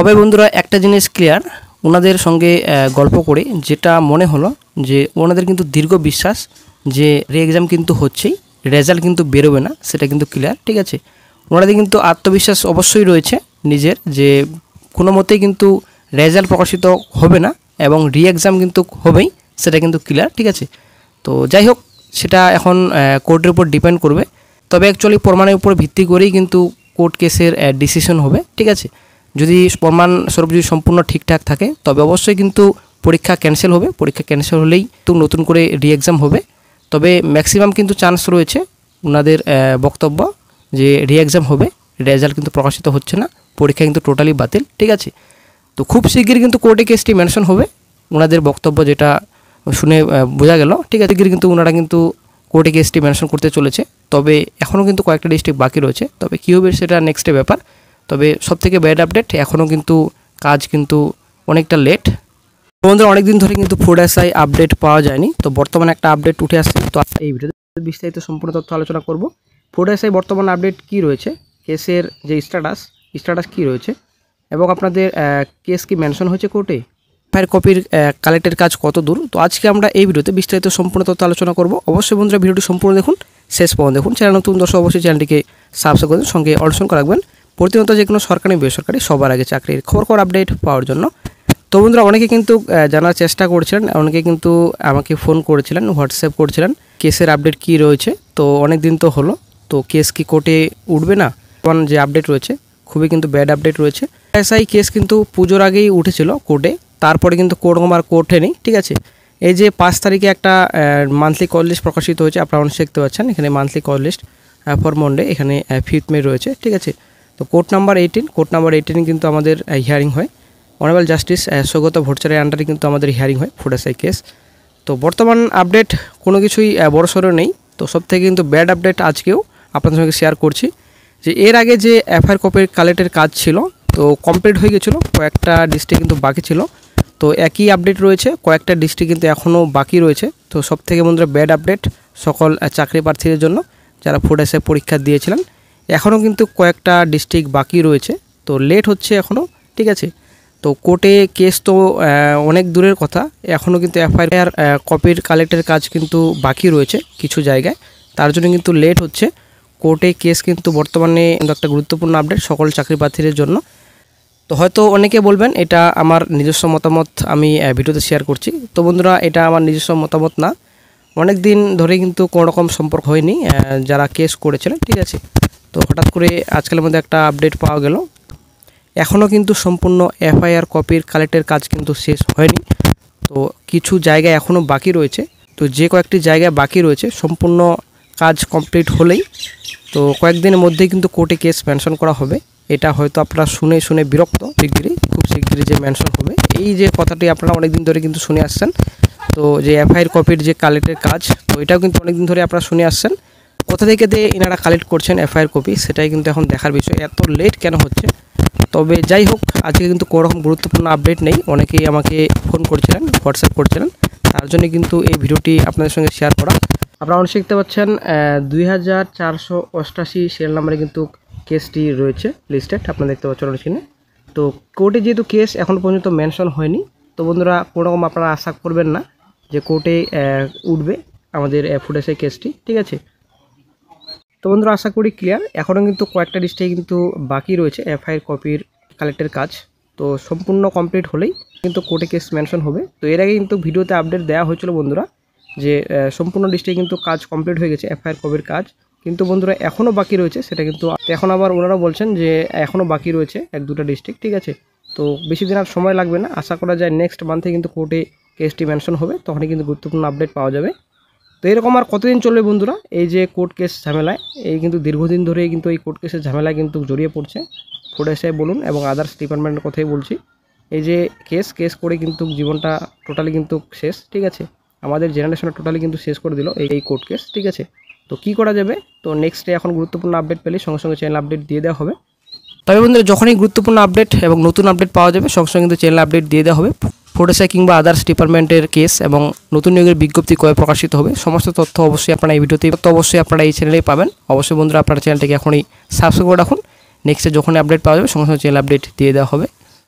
তবে বন্ধুরা একটা জিনিস ক্লিয়ার, ওনাদের সঙ্গে গল্প করে যেটা মনে হলো যে ওনাদের কিন্তু দীর্ঘ বিশ্বাস যে রি এক্সাম কিন্তু হচ্ছেই, রেজাল্ট কিন্তু বেরোবে না, সেটা কিন্তু ক্লিয়ার। ঠিক আছে, ওনাদের কিন্তু আত্মবিশ্বাস অবশ্যই রয়েছে নিজের যে কোনো মতেই কিন্তু রেজাল্ট প্রকাশিত হবে না এবং রি এক্সাম কিন্তু হবেই, সেটা কিন্তু ক্লিয়ার। ঠিক আছে, তো যাই হোক সেটা এখন কোর্টের উপর ডিপেন্ড করবে। তবে অ্যাকচুয়ালি প্রমাণের উপর ভিত্তি করেই কিন্তু কোর্ট কেসের ডিসিশন হবে। ঠিক আছে, যদি প্রমাণস্বরূপ যদি সম্পূর্ণ ঠিকঠাক থাকে তবে অবশ্যই কিন্তু পরীক্ষা ক্যান্সেল হবে। পরীক্ষা ক্যান্সেল হলেই তো নতুন করে রি এক্সাম হবে। তবে ম্যাক্সিমাম কিন্তু চান্স রয়েছে ওনাদের বক্তব্য যে রি এক্সাম হবে, রেজাল্ট কিন্তু প্রকাশিত হচ্ছে না, পরীক্ষা কিন্তু টোটালি বাতিল। ঠিক আছে, তো খুব শীঘ্রই কিন্তু কোর্টে কেসটি মেনশন হবে, ওনাদের বক্তব্য যেটা শুনে বোঝা গেল। ঠিক আছে, কিন্তু ওনারা কিন্তু কোর্টে কেসটি মেনশন করতে চলেছে। তবে এখনও কিন্তু কয়েকটা ডিস্ট্রিক্ট বাকি রয়েছে, তবে কী হবে সেটা নেক্সটে ব্যাপার। তবে সবথেকে ব্যাড আপডেট, এখনও কিন্তু কাজ কিন্তু অনেকটা লেট। বন্ধুরা অনেক দিন ধরে কিন্তু ফুড এসআই আপডেট পাওয়া যায়নি, তো বর্তমানে একটা আপডেট উঠে আসছে। তো এই ভিডিওতে বিস্তারিত সম্পূর্ণ তথ্য আলোচনা করব। ফুড এসআই বর্তমান আপডেট কী রয়েছে, কেসের যে স্ট্যাটাস কী রয়েছে এবং আপনাদের কেস কি মেনশন হয়েছে কোর্টে, এফআইআর কপির কালেক্টের কাজ কত দূর। তো আজকে আমরা এই ভিডিওতে বিস্তারিত সম্পূর্ণ তথ্য আলোচনা করব। অবশ্যই বন্ধুরা ভিডিওটি সম্পূর্ণ দেখুন, শেষ পর্যন্ত দেখুন। চ্যানেল নতুন দর্শক অবশ্যই চ্যানেলটিকে সাবস্ক্রাইব করুন, সঙ্গে অনশন করে রাখবেন প্রতিনিয়ত যে কোনো সরকারি বেসরকারি সবার আগে চাকরির খবর আপডেট পাওয়ার জন্য। তো বন্ধুরা অনেকে কিন্তু জানার চেষ্টা করছিলেন, অনেকে কিন্তু আমাকে ফোন করেছিলেন, হোয়াটসঅ্যাপ করেছিলেন কেসের আপডেট কি রয়েছে। তো অনেক দিন তো হলো, তো কেস কি কোর্টে উঠবে না, যে আপডেট রয়েছে খুবই কিন্তু ব্যাড আপডেট রয়েছে। এসআই কেস কিন্তু পুজোর আগেই উঠেছিল কোর্টে, তারপরে কিন্তু কোর্ট ওঠেনি। ঠিক আছে, এই যে 5 তারিখে একটা মান্থলি কল লিস্ট প্রকাশিত হয়েছে, আপনারা অনেক দেখতে পাচ্ছেন এখানে monthly call list for Monday, এখানে 5 মে রয়েছে। ঠিক আছে, তো কোর্ট নাম্বার 18 কিন্তু আমাদের হিয়ারিং হয়, অনারেবল জাস্টিস সৌগত ভট্টাচার্যের আন্ডারে কিন্তু আমাদের হিয়ারিং হয় ফুড এসআই কেস। তো বর্তমান আপডেট কোনো কিছুই বড়সড় নেই। তো সব থেকে কিন্তু ব্যাড আপডেট আজকেও আপনাদের সঙ্গে শেয়ার করছি যে এর আগে যে এফআইআর কপির কালেক্টের কাজ ছিল তো কমপ্লিট হয়ে গেছিলো, কয়েকটা ডিস্ট্রিক্ট কিন্তু বাকি ছিল। তো একই আপডেট রয়েছে, কয়েকটা ডিস্ট্রিক্ট কিন্তু এখনও বাকি রয়েছে। তো সব থেকে বন্ধুরা ব্যাড আপডেট সকল চাকরি প্রার্থীদের জন্য যারা ফুড এসআই পরীক্ষা দিয়েছিলেন, এখনও কিন্তু কয়েকটা ডিস্ট্রিক্ট বাকি রয়েছে, তো লেট হচ্ছে এখনও। ঠিক আছে, তো কোর্টে কেস তো অনেক দূরের কথা, এখনও কিন্তু এফআইআর কপির কালেক্টের কাজ কিন্তু বাকি রয়েছে কিছু জায়গায়, তার জন্য কিন্তু লেট হচ্ছে। কোর্টে কেস কিন্তু বর্তমানে একটা গুরুত্বপূর্ণ আপডেট সকল চাকরি প্রার্থীদের জন্য। তো হয়তো অনেকে বলবেন এটা আমার নিজস্ব মতামত আমি ভিডিওতে শেয়ার করছি। তো বন্ধুরা এটা আমার নিজস্ব মতামত না, অনেক দিন ধরে কিন্তু কোনো রকম সম্পর্ক হয়নি যারা কেস করেছিলেন। ঠিক আছে, তো হঠাৎ করে আজকালের মধ্যে একটা আপডেট পাওয়া গেল, এখনও কিন্তু সম্পূর্ণ এফআইআর কপির কালেক্টের কাজ কিন্তু শেষ হয়নি। তো কিছু জায়গায় এখনও বাকি রয়েছে, তো যে কয়েকটি জায়গায় বাকি রয়েছে সম্পূর্ণ কাজ কমপ্লিট হলেই তো কয়েকদিনের মধ্যেই কিন্তু কোর্টে কেস মেনশন করা হবে। এটা হয়তো আপনারা শুনে বিরক্ত, খুব শীঘ্রই যে মেনশন হবে, এই যে কথাটি আপনারা অনেক দিন ধরে কিন্তু শুনে আসছেন। তো যে এফআইআর কপির যে কালেক্টের কাজ, তো এটাও কিন্তু অনেক দিন ধরে আপনারা শুনে আসছেন। কোথা থেকে এনারা কালেক্ট করছেন এফআইআর কপি, সেটাই কিন্তু এখন দেখার বিষয়, এত লেট কেন হচ্ছে। তবে যাই হোক আজকে কিন্তু কোনো রকম গুরুত্বপূর্ণ আপডেট নেই, অনেকেই আমাকে ফোন করছিলেন, হোয়াটসঅ্যাপ করছিলেন, তার জন্য কিন্তু এই ভিডিওটি আপনাদের সঙ্গে শেয়ার করা। আপনারা অনেক দেখতে পাচ্ছেন 2488 সিরিয়াল নাম্বারে কিন্তু কেসটি রয়েছে লিস্টেড, আপনারা দেখতে পাচ্ছেন অনেক। তো কোর্টে যেহেতু কেস এখনও পর্যন্ত মেনশন হয়নি, তো বন্ধুরা কোনো রকম আপনারা আশা করবেন না যে কোর্টে উঠবে আমাদের ফুড এসআই কেসটি। ঠিক আছে, তো বন্ধুরা আশা করি ক্লিয়ার। এখনও কিন্তু কয়েকটা ডিস্ট্রিক্ট কিন্তু বাকি রয়েছে এফআইআর কপির কালেক্টের কাজ, তো সম্পূর্ণ কমপ্লিট হলেই কিন্তু কোর্টে কেস মেনশন হবে। তো এর আগে কিন্তু ভিডিওতে আপডেট দেওয়া হয়েছিল বন্ধুরা যে সম্পূর্ণ ডিস্ট্রিক্ট কিন্তু কাজ কমপ্লিট হয়ে গেছে এফআইআর কপির কাজ, কিন্তু বন্ধুরা এখনও বাকি রয়েছে, সেটা কিন্তু এখন আবার ওনারা বলছেন যে এখনও বাকি রয়েছে 1-2টা ডিস্ট্রিক্ট। ঠিক আছে, তো বেশি দিন আর সময় লাগবে না, আশা করা যায় নেক্সট মান্থে কিন্তু কোর্টে কেসটি মেনশন হবে, তখনই কিন্তু গুরুত্বপূর্ণ আপডেট পাওয়া যাবে। তো এরকম আর কতদিন চলবে বন্ধুরা এই যে কোর্ট কেস ঝামেলায়, এই কিন্তু দীর্ঘদিন ধরে কিন্তু এই কোর্ট কেসের ঝামেলায় কিন্তু জড়িয়ে পড়ছে ফুড এসআই বলুন এবং আদার্স ডিপার্টমেন্টের কথাই বলছি। এই যে কেস করে কিন্তু জীবনটা টোটালি কিন্তু শেষ। ঠিক আছে, আমাদের জেনারেশনে টোটালি কিন্তু শেষ করে দিল এই কোর্ট কেস। ঠিক আছে, তো কী করা যাবে, তো নেক্সটে এখন গুরুত্বপূর্ণ আপডেট পেলে সঙ্গে সঙ্গে চ্যানেল আপডেট দিয়ে দেওয়া হবে। তবে বন্ধুরা যখনই গুরুত্বপূর্ণ আপডেট এবং নতুন আপডেট পাওয়া যাবে সঙ্গে সঙ্গে কিন্তু চ্যানেল আপডেট দিয়ে দেওয়া হবে। ফুড এসআই কিংবা আদার্স ডিপার্টমেন্টের কেস এবং নতুন নিয়োগের বিজ্ঞপ্তি কবে প্রকাশিত হবে সমস্ত তথ্য অবশ্যই আপনারা এই ভিডিওতে অবশ্যই আপনারা এই চ্যানেলেই পাবেন। অবশ্যই বন্ধুরা আপনারা চ্যানেলটাকে এখনই সাবস্ক্রাইব করে রাখুন, নেক্সটে যখনই আপডেট পাওয়া যাবে সঙ্গে সঙ্গে চ্যানেল আপডেট দিয়ে দেওয়া হবে।